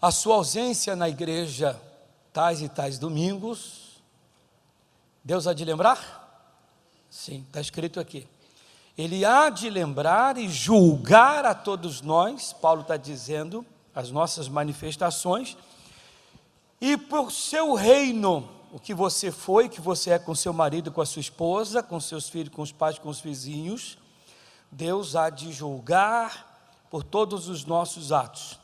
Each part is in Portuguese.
a sua ausência na igreja, tais e tais domingos, Deus há de lembrar? Sim, está escrito aqui. Ele há de lembrar e julgar a todos nós, Paulo está dizendo, as nossas manifestações, e por seu reino, o que você foi, que você é com seu marido, com a sua esposa, com seus filhos, com os pais, com os vizinhos, Deus há de julgar por todos os nossos atos.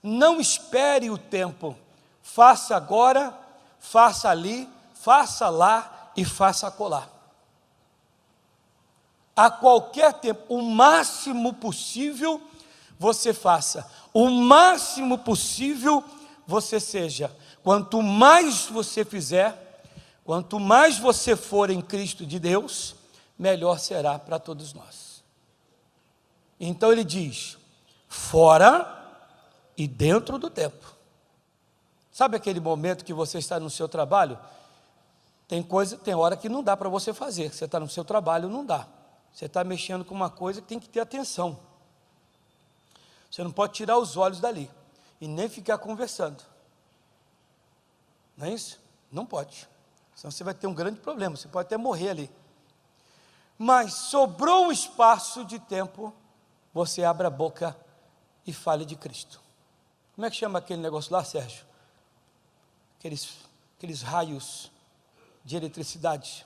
Não espere o tempo, faça agora, faça ali, faça lá e faça acolá. A qualquer tempo, o máximo possível você faça, o máximo possível você seja. Quanto mais você fizer, quanto mais você for em Cristo de Deus, melhor será para todos nós. Então ele diz, fora e dentro do tempo. Sabe aquele momento que você está no seu trabalho? Tem hora que não dá para você fazer, você está no seu trabalho, não dá. Você está mexendo com uma coisa que tem que ter atenção. Você não pode tirar os olhos dali e nem ficar conversando. Não é isso? Não pode. Senão você vai ter um grande problema, você pode até morrer ali. Mas sobrou um espaço de tempo, você abre a boca e fale de Cristo. Como é que chama aquele negócio lá, Sérgio? Aqueles raios de eletricidade.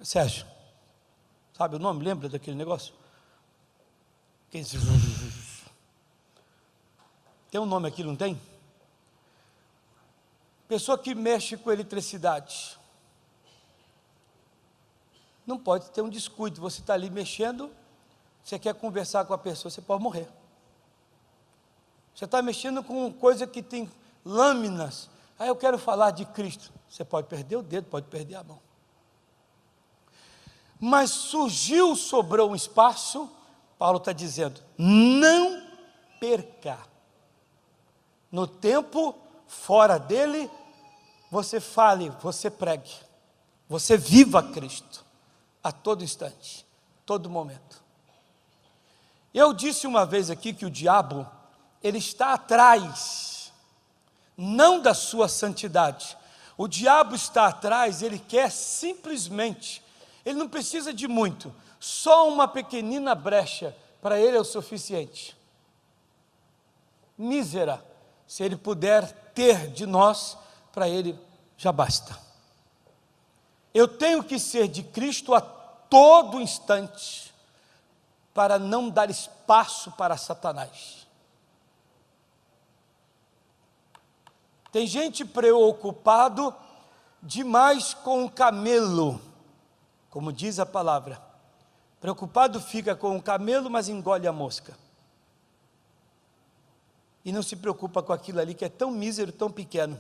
Sérgio, sabe o nome? Lembra daquele negócio? Tem um nome aqui, não tem? Pessoa que mexe com eletricidade. Não pode ter um descuido, você está ali mexendo, você quer conversar com a pessoa, você pode morrer. Você está mexendo com coisa que tem lâminas, eu quero falar de Cristo, você pode perder o dedo, pode perder a mão. Mas sobrou um espaço, Paulo está dizendo, não perca. No tempo, fora dele, você fale, você pregue, você viva Cristo, a todo instante, todo momento. Eu disse uma vez aqui que o diabo, ele está atrás, não da sua santidade. O diabo está atrás, ele quer simplesmente, ele não precisa de muito, só uma pequenina brecha, para ele é o suficiente. Mísera, se ele puder ter de nós, para ele já basta. Eu tenho que ser de Cristo a todo instante, para não dar espaço para Satanás. Tem gente preocupado demais com o camelo, como diz a palavra. Preocupado fica com o camelo, mas engole a mosca. E não se preocupa com aquilo ali que é tão mísero, tão pequeno.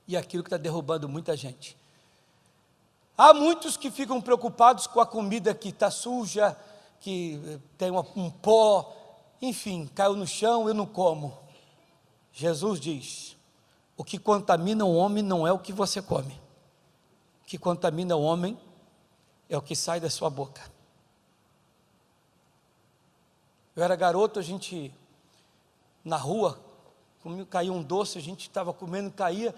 E aquilo que está derrubando muita gente. Há muitos que ficam preocupados com a comida que está suja, que tem um pó, enfim, caiu no chão, eu não como. Jesus diz, o que contamina o homem não é o que você come. O que contamina o homem é o que sai da sua boca. Eu era garoto, a gente, na rua, caiu um doce, a gente estava comendo, caía,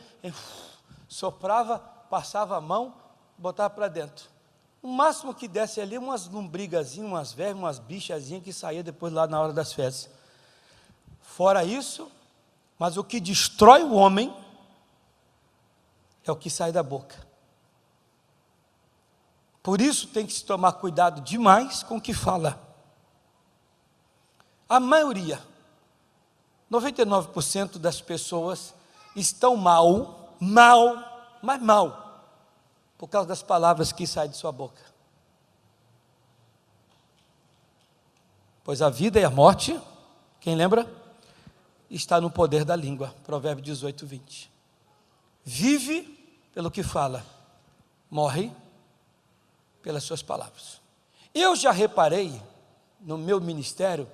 soprava, passava a mão, botava para dentro. O máximo que desse ali, umas lombrigazinhas, umas vermes, umas bichazinhas que saía depois lá na hora das fezes. Fora isso, mas o que destrói o homem é o que sai da boca. Por isso tem que se tomar cuidado demais com o que fala. A maioria, 99% das pessoas estão mal, mas mal, por causa das palavras que saem de sua boca. Pois a vida e a morte, quem lembra? Está no poder da língua, Provérbios 18, 20. Vive pelo que fala, morre pelas suas palavras. Eu já reparei, no meu ministério,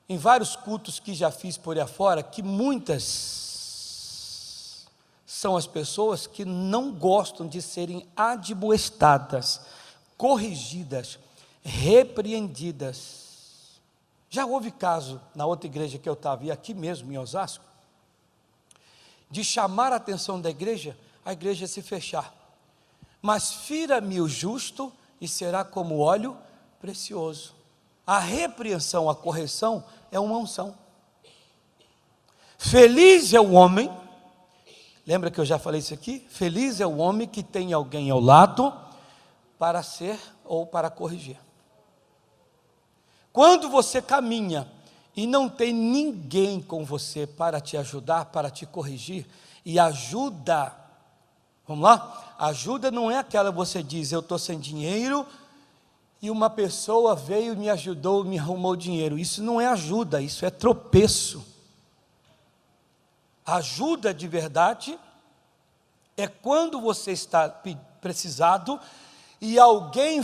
em vários cultos que já fiz por aí afora, que muitas são as pessoas que não gostam de serem admoestadas, corrigidas, repreendidas. Já houve caso, na outra igreja que eu estava, e aqui mesmo em Osasco, de chamar a atenção da igreja, a igreja se fechar. Mas fira-me o justo e será como óleo precioso. A repreensão, a correção é uma unção. Feliz é o homem, lembra que eu já falei isso aqui? Feliz é o homem que tem alguém ao lado para ser ou para corrigir. Quando você caminha e não tem ninguém com você para te ajudar, para te corrigir, e ajuda, vamos lá? Ajuda não é aquela que você diz, eu estou sem dinheiro, e uma pessoa veio, me ajudou, me arrumou dinheiro. Isso não é ajuda, isso é tropeço. Ajuda de verdade é quando você está precisado e alguém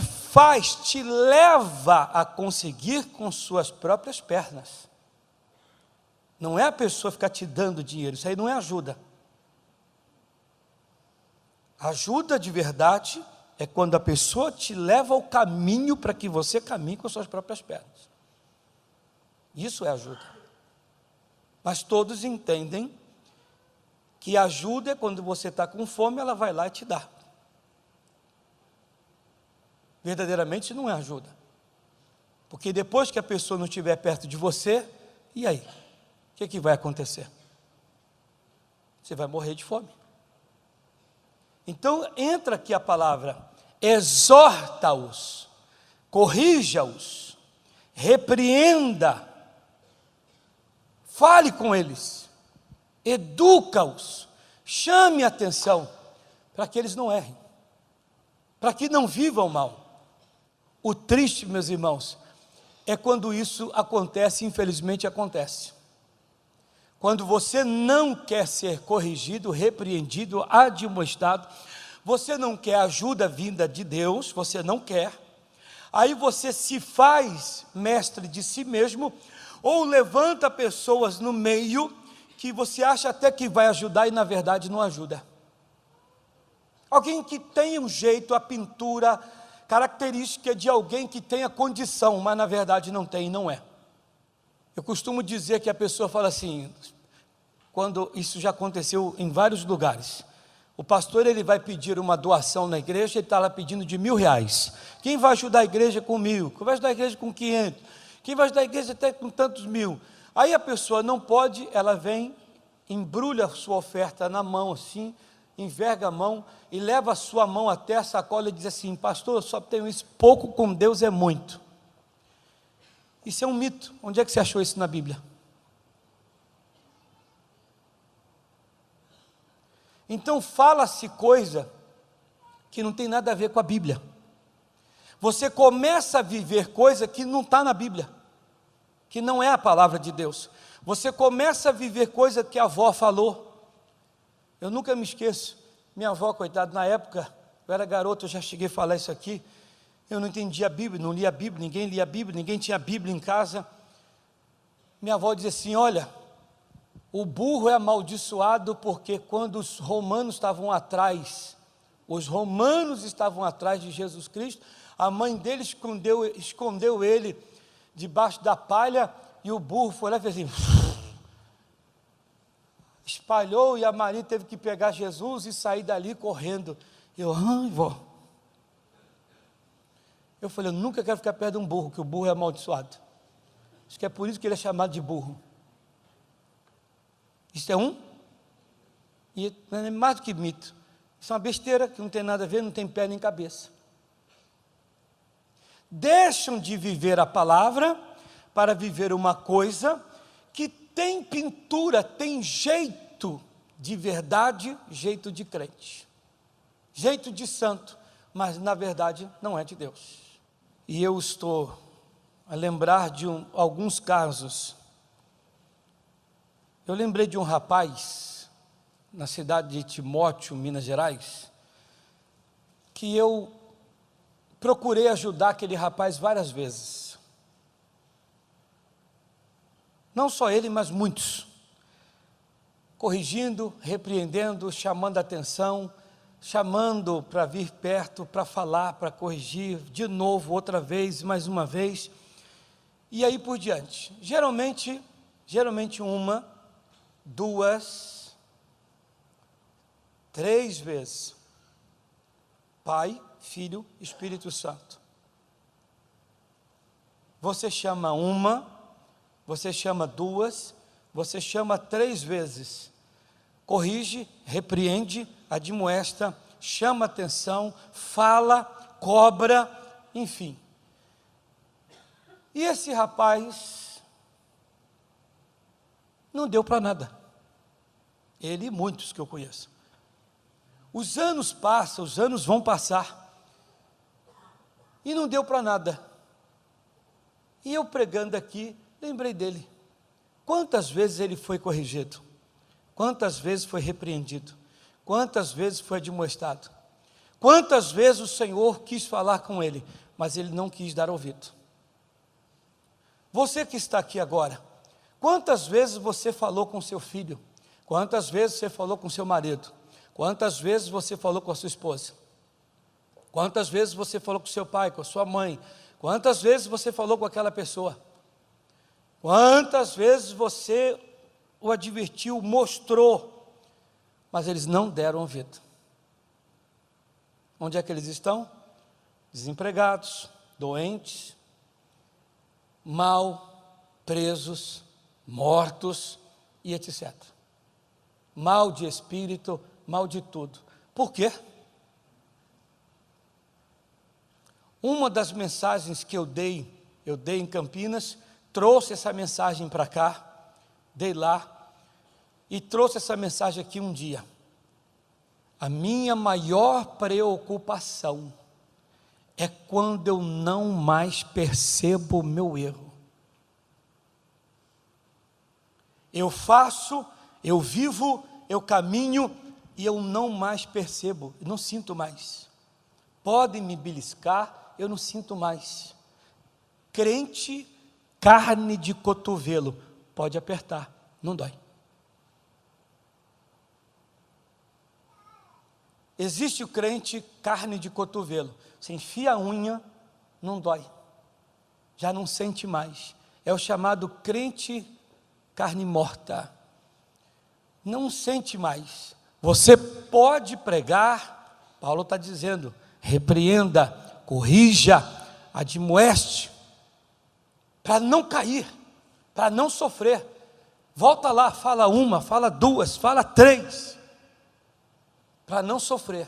te leva a conseguir com suas próprias pernas. Não é a pessoa ficar te dando dinheiro, isso aí não é ajuda. Ajuda de verdade é quando a pessoa te leva ao caminho para que você caminhe com suas próprias pernas. Isso é ajuda. Mas todos entendem que ajuda é quando você está com fome, ela vai lá e te dá. Verdadeiramente não é ajuda. Porque depois que a pessoa não estiver perto de você, e aí? O que vai acontecer? Você vai morrer de fome. Então entra aqui a palavra, exorta-os, corrija-os, repreenda, fale com eles, educa-os, chame a atenção, para que eles não errem, para que não vivam mal. O triste, meus irmãos, é quando isso acontece, infelizmente acontece. Quando você não quer ser corrigido, repreendido, admoestado, você não quer ajuda vinda de Deus, você não quer, aí você se faz mestre de si mesmo, ou levanta pessoas no meio, que você acha até que vai ajudar e na verdade não ajuda. Alguém que tem um jeito, a pintura, característica de alguém que tenha condição, mas na verdade não tem, não é. Eu costumo dizer que a pessoa fala assim, quando isso já aconteceu em vários lugares, o pastor ele vai pedir uma doação na igreja, ele está lá pedindo de R$1.000, quem vai ajudar a igreja com 1.000, quem vai ajudar a igreja com 500, quem vai ajudar a igreja até com tantos mil, aí a pessoa não pode, ela vem, embrulha a sua oferta na mão assim, enverga a mão e leva a sua mão até a sacola e diz assim, pastor, eu só tenho isso, pouco com Deus é muito. Isso é um mito. Onde é que você achou isso na Bíblia? Então fala-se coisa que não tem nada a ver com a Bíblia. Você começa a viver coisa que não está na Bíblia, que não é a palavra de Deus. Você começa a viver coisa que a avó falou. Eu nunca me esqueço, minha avó, coitada, na época, eu era garoto, eu já cheguei a falar isso aqui, eu não entendia a Bíblia, não lia a Bíblia, ninguém lia a Bíblia, ninguém tinha Bíblia em casa. Minha avó dizia assim, olha, o burro é amaldiçoado porque quando os romanos estavam atrás de Jesus Cristo, a mãe dele escondeu ele debaixo da palha, e o burro foi lá e fez assim, espalhou, e a Maria teve que pegar Jesus e sair dali correndo. Ai, vó. Eu falei, eu nunca quero ficar perto de um burro, que o burro é amaldiçoado. Acho que é por isso que ele é chamado de burro. Isso é e não é mais do que mito. Isso é uma besteira que não tem nada a ver, não tem pé nem cabeça. Deixam de viver a palavra para viver uma coisa que tem pintura, tem jeito de verdade, jeito de crente, jeito de santo, mas na verdade não é de Deus. E eu estou a lembrar de alguns casos. Eu lembrei de um rapaz, na cidade de Timóteo, Minas Gerais, que eu procurei ajudar aquele rapaz várias vezes. Não só ele, mas muitos. Corrigindo, repreendendo, chamando a atenção, chamando para vir perto, para falar, para corrigir, de novo, outra vez, mais uma vez. E aí por diante. Geralmente uma, duas, três vezes. Pai, Filho, Espírito Santo. Você chama uma, você chama duas, você chama três vezes. Corrige, repreende, admoesta, chama atenção, fala, cobra, enfim. E esse rapaz não deu para nada. Ele e muitos que eu conheço. Os anos passam, os anos vão passar. E não deu para nada. E eu pregando aqui, lembrei dele. Quantas vezes ele foi corrigido? Quantas vezes foi repreendido? Quantas vezes foi admoestado? Quantas vezes o Senhor quis falar com ele, mas ele não quis dar ouvido? Você que está aqui agora, quantas vezes você falou com seu filho? Quantas vezes você falou com seu marido? Quantas vezes você falou com a sua esposa? Quantas vezes você falou com seu pai, com a sua mãe? Quantas vezes você falou com aquela pessoa? Quantas vezes você o advertiu, mostrou, mas eles não deram ouvido? Onde é que eles estão? Desempregados, doentes, mal, presos, mortos e etc. Mal de espírito, mal de tudo. Por quê? Uma das mensagens que eu dei em Campinas, trouxe essa mensagem para cá, dei lá, e trouxe essa mensagem aqui um dia. A minha maior preocupação é quando eu não mais percebo o meu erro. Eu faço, eu vivo, eu caminho e eu não mais percebo, não sinto mais. Podem me beliscar, eu não sinto mais. Crente, carne de cotovelo, pode apertar, não dói. Existe o crente carne de cotovelo, você enfia a unha, não dói, já não sente mais. É o chamado crente carne morta, não sente mais. Você pode pregar, Paulo está dizendo, repreenda, corrija, admoeste, para não cair, para não sofrer. Volta lá, fala uma, fala duas, fala três, para não sofrer.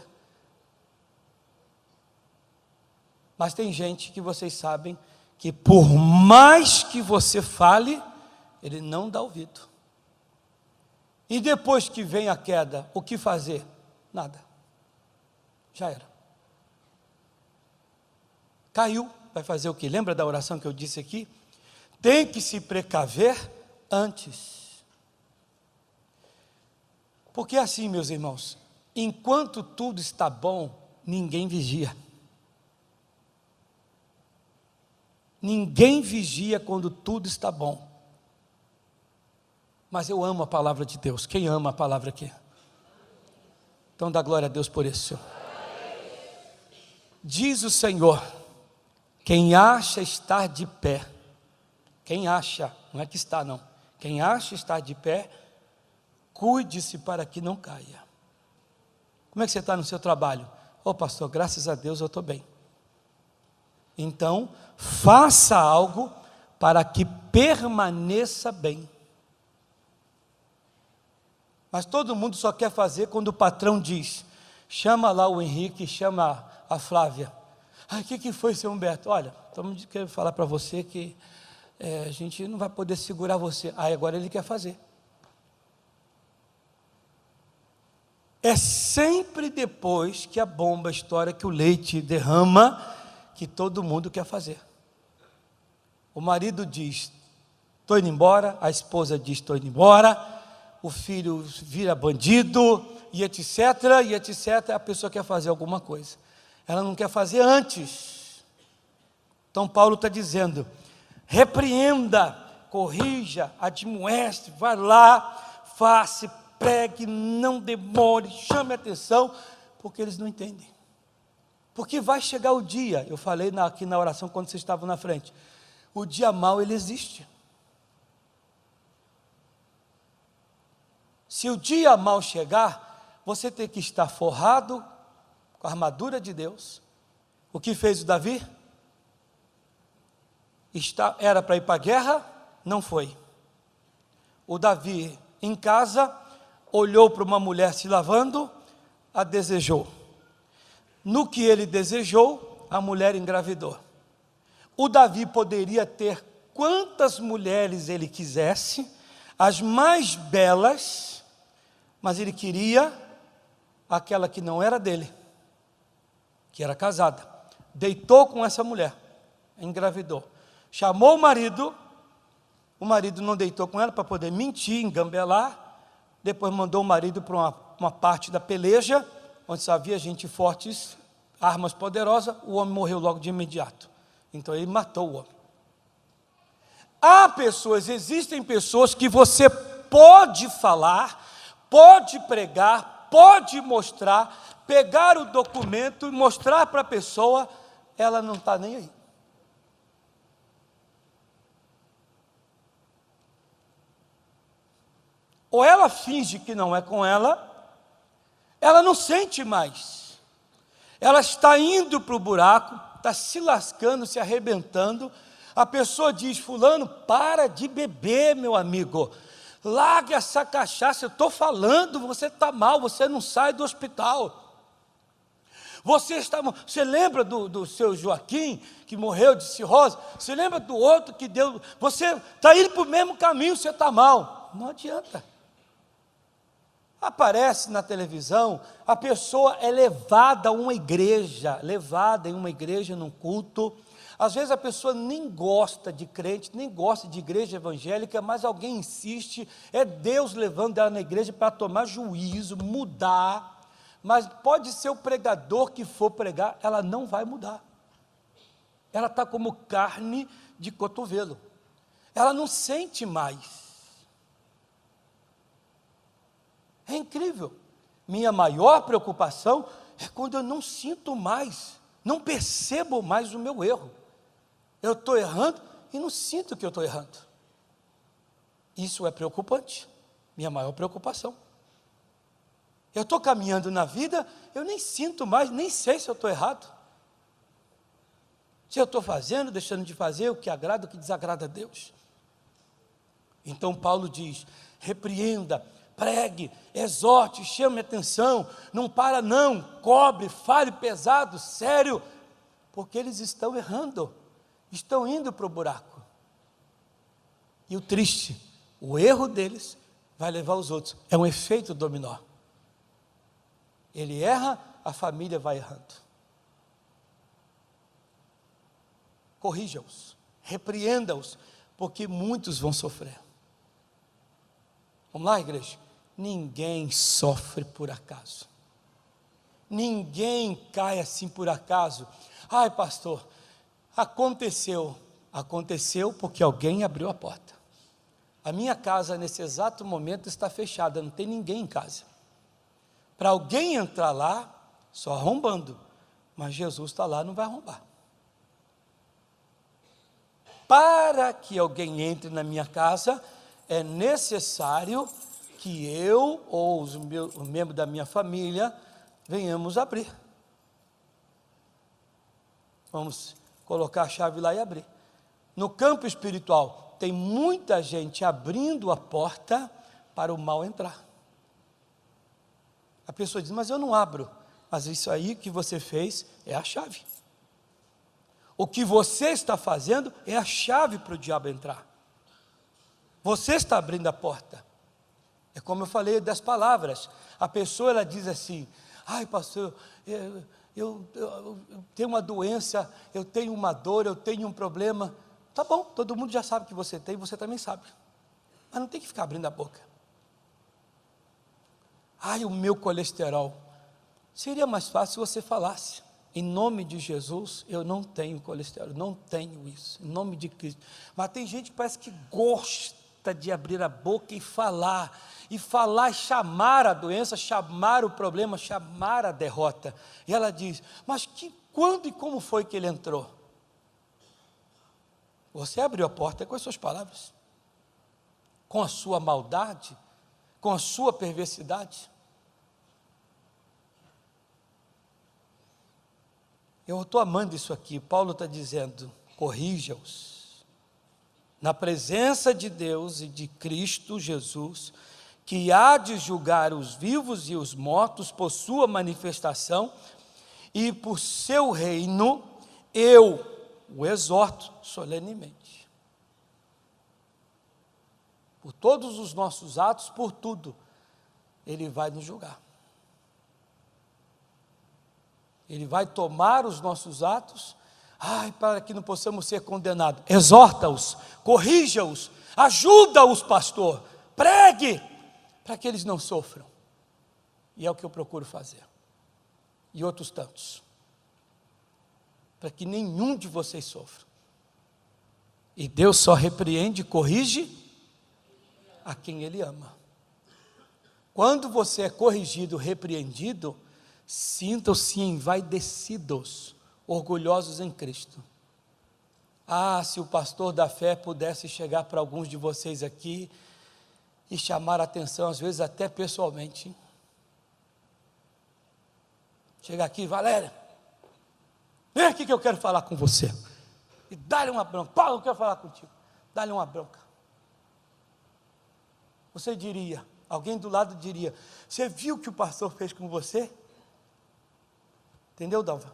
Mas tem gente que vocês sabem que por mais que você fale, ele não dá ouvido. E depois que vem a queda, o que fazer? Nada. Já era. Caiu, vai fazer o quê? Lembra da oração que eu disse aqui? Tem que se precaver antes. Porque assim, meus irmãos, enquanto tudo está bom, ninguém vigia. Ninguém vigia quando tudo está bom. Mas eu amo a palavra de Deus. Quem ama a palavra aqui? Então dá glória a Deus por isso. Diz o Senhor, quem acha estar de pé, quem acha, não é que está não, quem acha estar de pé, cuide-se para que não caia. Como é que você está no seu trabalho? Ô pastor, graças a Deus eu estou bem. Então, faça algo para que permaneça bem. Mas todo mundo só quer fazer quando o patrão diz, chama lá o Henrique, chama a Flávia. O que foi, seu Humberto? Olha, estamos querendo falar para você que a gente não vai poder segurar você. Agora ele quer fazer. É sempre depois que a bomba estoura, que o leite derrama, que todo mundo quer fazer. O marido diz, estou indo embora, a esposa diz, estou indo embora, o filho vira bandido, e etc, a pessoa quer fazer alguma coisa. Ela não quer fazer antes. Então Paulo está dizendo, repreenda, corrija, admoeste, vai lá, faça, pregue, não demore, chame atenção, porque eles não entendem. Porque vai chegar o dia, eu falei aqui na oração quando vocês estavam na frente, O dia mau, ele existe. Se o dia mau chegar, você tem que estar forrado com a armadura de Deus. O que fez o Davi? Era para ir para a guerra, não foi. O Davi, em casa, olhou para uma mulher se lavando, a desejou. No que ele desejou, a mulher engravidou. O Davi poderia ter quantas mulheres ele quisesse, as mais belas, mas ele queria aquela que não era dele, que era casada. Deitou com essa mulher, engravidou. Chamou o marido não deitou com ela para poder mentir, engambelar. Depois mandou o marido para uma parte da peleja, onde só havia gente forte, armas poderosas. O homem morreu logo de imediato. Então ele matou o homem. Existem pessoas que você pode falar, pode pregar, pode mostrar, pegar o documento e mostrar para a pessoa, ela não está nem aí. Ou ela finge que não é com ela, ela não sente mais. Ela está indo para o buraco, está se lascando, se arrebentando. A pessoa diz: fulano, para de beber, meu amigo. Largue essa cachaça, eu estou falando, você está mal, você não sai do hospital. Você lembra do seu Joaquim, que morreu de cirrose? Você lembra do outro que deu... Você está indo para o mesmo caminho, você está mal. Não adianta. Aparece na televisão, a pessoa é levada em uma igreja, num culto. Às vezes a pessoa nem gosta de crente, nem gosta de igreja evangélica, mas alguém insiste, é Deus levando ela na igreja para tomar juízo, mudar. Mas pode ser o pregador que for pregar, ela não vai mudar. Ela está como carne de cotovelo. Ela não sente mais. É incrível. Minha maior preocupação é quando eu não sinto mais, não percebo mais o meu erro. Eu estou errando e não sinto que eu estou errando. Isso é preocupante. Minha maior preocupação. Eu estou caminhando na vida, eu nem sinto mais, nem sei se eu estou errado. Se eu estou fazendo, deixando de fazer, o que agrada, o que desagrada a Deus. Então Paulo diz: repreenda, pregue, exorte, chame atenção, não para não, cobre, fale pesado, sério, porque eles estão errando, estão indo para o buraco. E o triste, o erro deles vai levar os outros, é um efeito dominó. Ele erra, a família vai errando. Corrija-os, repreenda-os, porque muitos vão sofrer. Vamos lá, igreja? Ninguém sofre por acaso. Ninguém cai assim por acaso. Ai, pastor, aconteceu. Aconteceu porque alguém abriu a porta. A minha casa, nesse exato momento, está fechada, não tem ninguém em casa. Para alguém entrar lá, só arrombando. Mas Jesus está lá, não vai arrombar. Para que alguém entre na minha casa, é necessário que eu ou os membros da minha família venhamos abrir. Vamos colocar a chave lá e abrir. No campo espiritual, tem muita gente abrindo a porta para o mal entrar. A pessoa diz: mas eu não abro. Mas isso aí que você fez é a chave. O que você está fazendo é a chave para o diabo entrar. Você está abrindo a porta. É como eu falei das palavras. A pessoa, ela diz assim: ai, pastor, eu tenho uma doença, eu tenho uma dor, eu tenho um problema. Tá bom, todo mundo já sabe que você tem, você também sabe. Mas não tem que ficar abrindo a boca. Ai, o meu colesterol. Seria mais fácil se você falasse: em nome de Jesus, eu não tenho colesterol, não tenho isso, em nome de Cristo. Mas tem gente que parece que gosta de abrir a boca e falar, e chamar a doença, chamar o problema, chamar a derrota. E ela diz: mas quando e como foi que ele entrou? Você abriu a porta com as suas palavras, com a sua maldade, com a sua perversidade. Eu estou amando isso aqui. Paulo está dizendo: corrija-os na presença de Deus e de Cristo Jesus, que há de julgar os vivos e os mortos por sua manifestação e por seu reino. Eu o exorto solenemente. Por todos os nossos atos, por tudo, Ele vai nos julgar. Ele vai tomar os nossos atos, para que não possamos ser condenados. Exorta-os, corrija-os, ajuda-os, pastor, pregue, para que eles não sofram. E é o que eu procuro fazer. E outros tantos. Para que nenhum de vocês sofra. E Deus só repreende e corrige a quem Ele ama. Quando você é corrigido, repreendido, sintam-se envaidecidos, orgulhosos em Cristo. Se o pastor da fé pudesse chegar para alguns de vocês aqui e chamar a atenção, às vezes até pessoalmente. Chega aqui: Valéria, vem aqui que eu quero falar com você. E dá-lhe uma bronca. Paulo, eu quero falar contigo. Dá-lhe uma bronca. Você diria, alguém do lado diria: você viu o que o pastor fez com você? Entendeu, Dalva?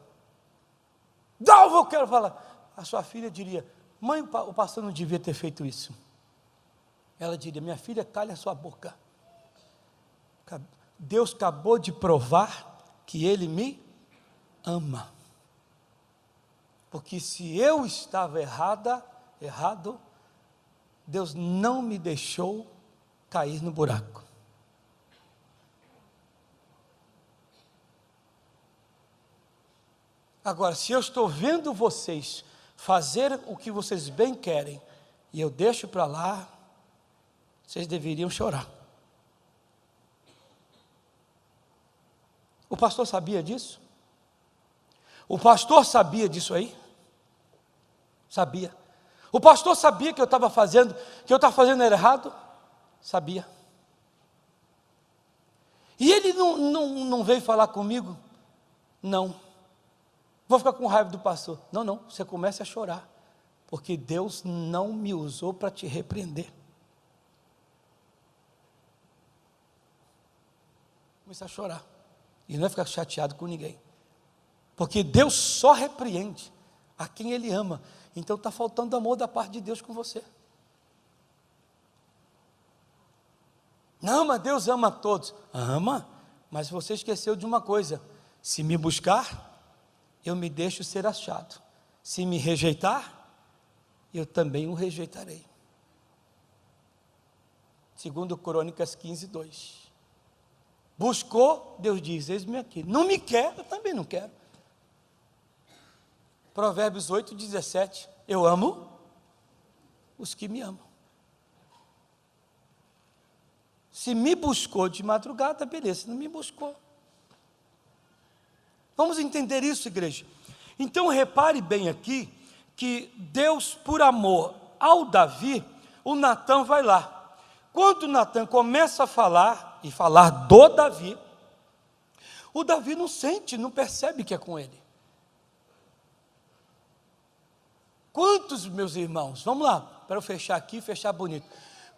Dalva, eu quero falar. A sua filha diria: mãe, o pastor não devia ter feito isso. Ela diria: minha filha, calha a sua boca. Deus acabou de provar que Ele me ama. Porque se eu estava errado, Deus não me deixou cair no buraco. Agora, se eu estou vendo vocês fazer o que vocês bem querem, e eu deixo para lá, vocês deveriam chorar. O pastor sabia disso? O pastor sabia disso aí? Sabia. O pastor sabia que eu estava fazendo era errado? Sabia. E ele não veio falar comigo? Não. Vou ficar com raiva do pastor. Não, você começa a chorar, porque Deus não me usou para te repreender. Começa a chorar, e não vai ficar chateado com ninguém, porque Deus só repreende a quem Ele ama. Então está faltando amor da parte de Deus com você. Não, mas Deus ama a todos. Ama, mas você esqueceu de uma coisa: se me buscar, eu me deixo ser achado. Se me rejeitar, eu também o rejeitarei. Segundo Crônicas 15:2. Buscou, Deus diz: eis-me aqui. Não me quer, eu também não quero. Provérbios 8:17. Eu amo os que me amam. Se me buscou de madrugada, beleza. Se não me buscou, vamos entender isso, igreja. Então repare bem aqui, que Deus, por amor ao Davi, o Natã vai lá. Quando o Natã começa a falar, e falar do Davi, o Davi não sente, não percebe que é com ele. Quantos, meus irmãos, vamos lá, para eu fechar aqui, fechar bonito.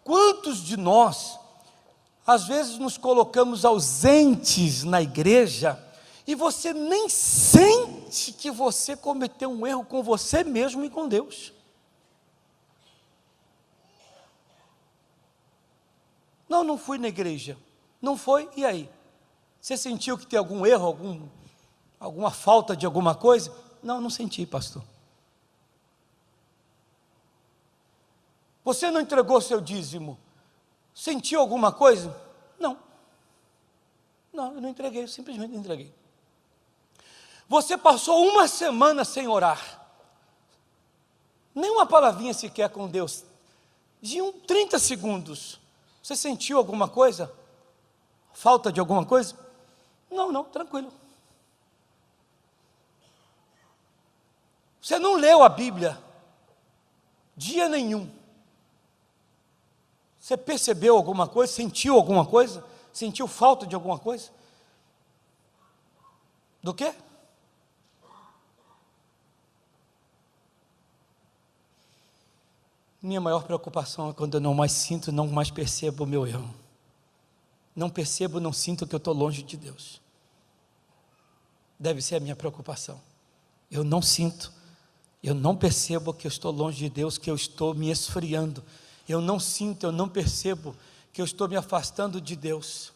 Quantos de nós, às vezes nos colocamos ausentes na igreja, e você nem sente que você cometeu um erro com você mesmo e com Deus. Não fui na igreja. Não foi, e aí? Você sentiu que tem algum erro, alguma falta de alguma coisa? Não senti, pastor. Você não entregou seu dízimo? Sentiu alguma coisa? Não, eu não entreguei, eu simplesmente não entreguei. Você passou uma semana sem orar, nem uma palavrinha sequer com Deus, de 30 segundos, você sentiu alguma coisa? Falta de alguma coisa? Não, tranquilo. Você não leu a Bíblia Dia nenhum. Você percebeu alguma coisa? Sentiu alguma coisa? Sentiu falta de alguma coisa? Do quê? Minha maior preocupação é quando eu não mais sinto, não mais percebo o meu erro. Não percebo, não sinto que eu estou longe de Deus. Deve ser a minha preocupação. Eu não sinto, eu não percebo que eu estou longe de Deus, que eu estou me esfriando. Eu não sinto, eu não percebo que eu estou me afastando de Deus.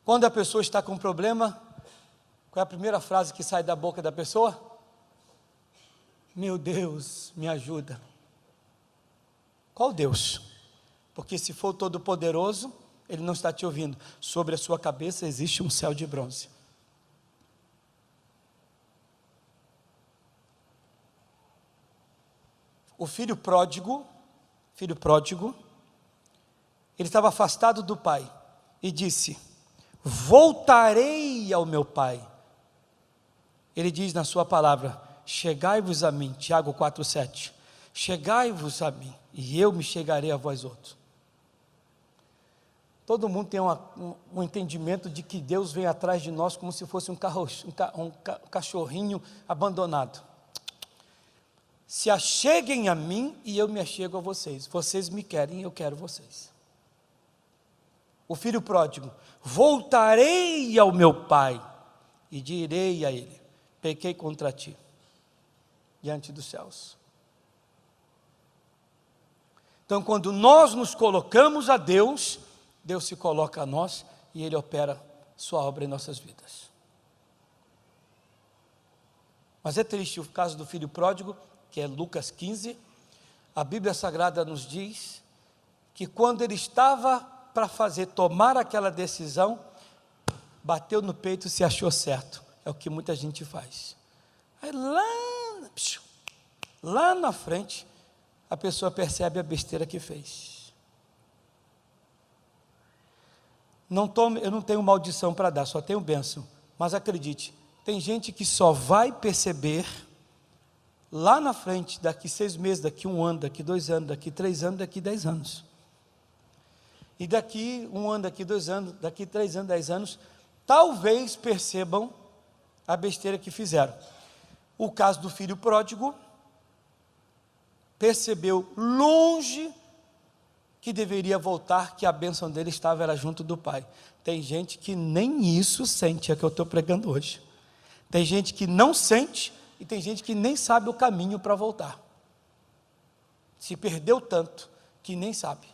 Quando a pessoa está com um problema, qual é a primeira frase que sai da boca da pessoa? Meu Deus, me ajuda. Qual Deus? Porque se for Todo-Poderoso, Ele não está te ouvindo. Sobre a sua cabeça existe um céu de bronze. O filho pródigo, ele estava afastado do pai e disse: voltarei ao meu pai. Ele diz na sua palavra: chegai-vos a mim, Tiago 4,7, chegai-vos a mim, e eu me chegarei a vós outros. Todo mundo tem um entendimento de que Deus vem atrás de nós como se fosse um cachorrinho abandonado. Se acheguem a mim e eu me achego a vocês. Vocês me querem e eu quero vocês. O filho pródigo: voltarei ao meu pai e direi a ele: pequei contra ti diante dos céus. Então, quando nós nos colocamos a Deus, Deus se coloca a nós e Ele opera sua obra em nossas vidas. Mas é triste o caso do filho pródigo, que é Lucas 15, a Bíblia Sagrada nos diz que quando ele estava para tomar aquela decisão, bateu no peito e se achou certo. É o que muita gente faz. Aí lá na frente, a pessoa percebe a besteira que fez. Eu não tenho maldição para dar, só tenho bênção. Mas acredite, tem gente que só vai perceber lá na frente, daqui 6 meses, daqui 1 ano, daqui 2 anos, daqui 3 anos, daqui 10 anos. E daqui 1 ano, daqui 2 anos, daqui 3 anos, 10 anos, talvez percebam a besteira que fizeram. O caso do filho pródigo, percebeu longe que deveria voltar, que a bênção dele era junto do pai. Tem gente que nem isso sente, é que eu estou pregando hoje. Tem gente que não sente, e tem gente que nem sabe o caminho para voltar. Se perdeu tanto, que nem sabe.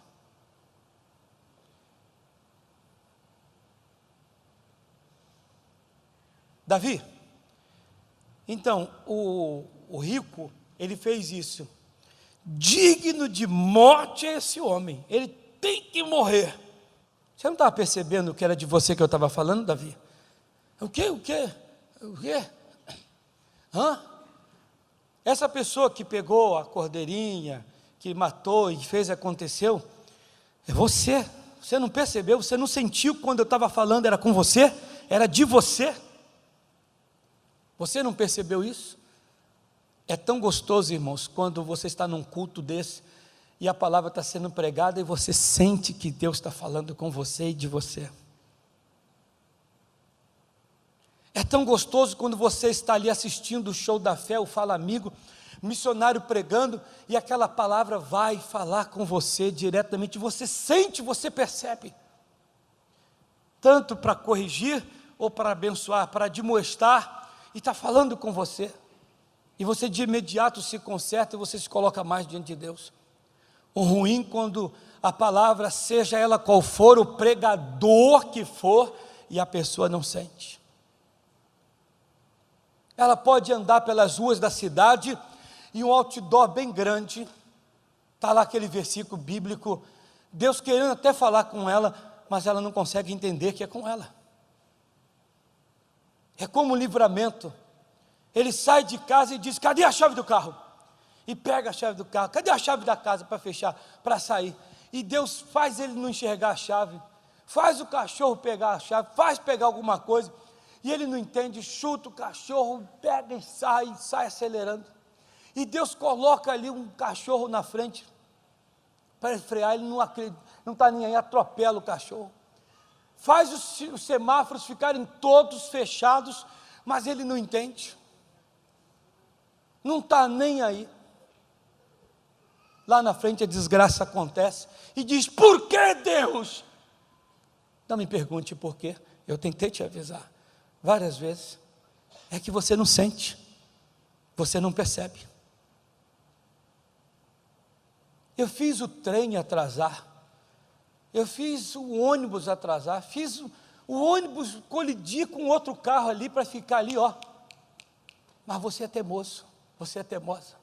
Davi, então, o rico, ele fez isso. Digno de morte é esse homem, ele tem que morrer. Você não estava percebendo que era de você que eu estava falando, Davi? O quê? Essa pessoa que pegou a cordeirinha, que matou e fez aconteceu, é você. Você não percebeu, você não sentiu que quando eu estava falando era com você, era de você. Você não percebeu isso? É tão gostoso, irmãos, quando você está num culto desse e a palavra está sendo pregada e você sente que Deus está falando com você e de você. É tão gostoso quando você está ali assistindo o show da fé, o Fala Amigo, missionário pregando, e aquela palavra vai falar com você diretamente, você sente, você percebe, tanto para corrigir, ou para abençoar, para admoestar, e está falando com você, e você de imediato se conserta, e você se coloca mais diante de Deus. O ruim quando a palavra, seja ela qual for, o pregador que for, e a pessoa não sente. Ela pode andar pelas ruas da cidade e um outdoor bem grande, está lá aquele versículo bíblico, Deus querendo até falar com ela, mas ela não consegue entender que é com ela. É como um livramento. Ele sai de casa e diz: cadê a chave do carro? E pega a chave do carro. Cadê a chave da casa para fechar, para sair? E Deus faz ele não enxergar a chave, faz o cachorro pegar a chave, faz pegar alguma coisa, e ele não entende, chuta o cachorro, pega e sai acelerando. E Deus coloca ali um cachorro na frente para frear, ele não acredita, não está nem aí, atropela o cachorro. Faz os semáforos ficarem todos fechados, mas ele não entende. Não está nem aí. Lá na frente a desgraça acontece e diz: por que, Deus? Não me pergunte por quê, eu tentei te avisar várias vezes. É que você não sente, você não percebe. Eu fiz o trem atrasar, eu fiz o ônibus atrasar, fiz o ônibus colidir com outro carro ali para ficar ali, ó. Mas você é teimoso, você é teimosa.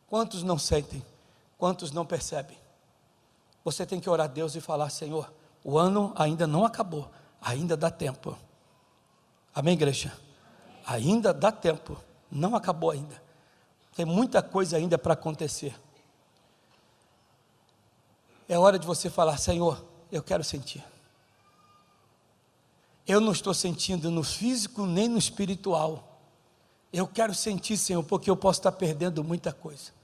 Quantos não sentem? Quantos não percebem? Você tem que orar a Deus e falar: Senhor, o ano ainda não acabou, ainda dá tempo. Amém, igreja? Ainda dá tempo, não acabou ainda. Tem muita coisa ainda para acontecer. É hora de você falar: Senhor, eu quero sentir. Eu não estou sentindo no físico nem no espiritual. Eu quero sentir, Senhor, porque eu posso estar perdendo muita coisa.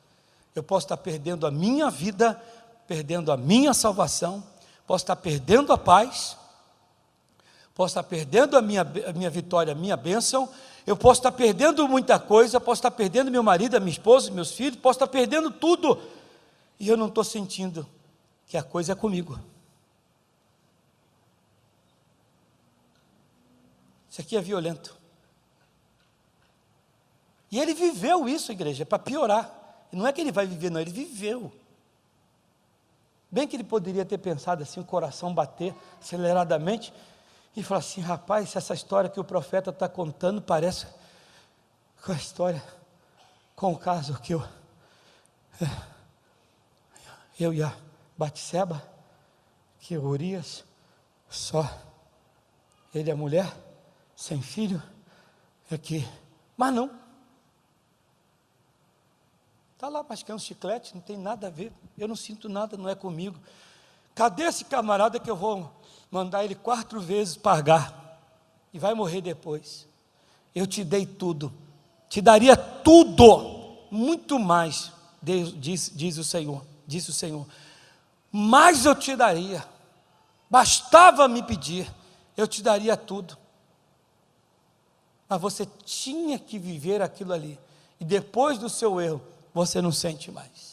Eu posso estar perdendo a minha vida, perdendo a minha salvação, posso estar perdendo a paz, posso estar perdendo a minha vitória, a minha bênção, eu posso estar perdendo muita coisa, posso estar perdendo meu marido, a minha esposa, meus filhos, posso estar perdendo tudo, e eu não estou sentindo que a coisa é comigo. Isso aqui é violento. E ele viveu isso, igreja, para piorar. Não é que ele vai viver, não, ele viveu. Bem que ele poderia ter pensado assim, o coração bater aceleradamente, e falar assim: rapaz, se essa história que o profeta está contando parece com a história, com o caso que eu e a Batseba, que Urias, só ele e a mulher, sem filho, aqui. Mas não. Está lá mascando chiclete, não tem nada a ver, eu não sinto nada, não é comigo. Cadê esse camarada que eu vou mandar ele 4 vezes pagar, e vai morrer depois? Eu te dei tudo, te daria tudo, muito mais, diz o Senhor, disse o Senhor, mas eu te daria, bastava me pedir, eu te daria tudo. Mas você tinha que viver aquilo ali, e depois do seu erro, você não sente mais.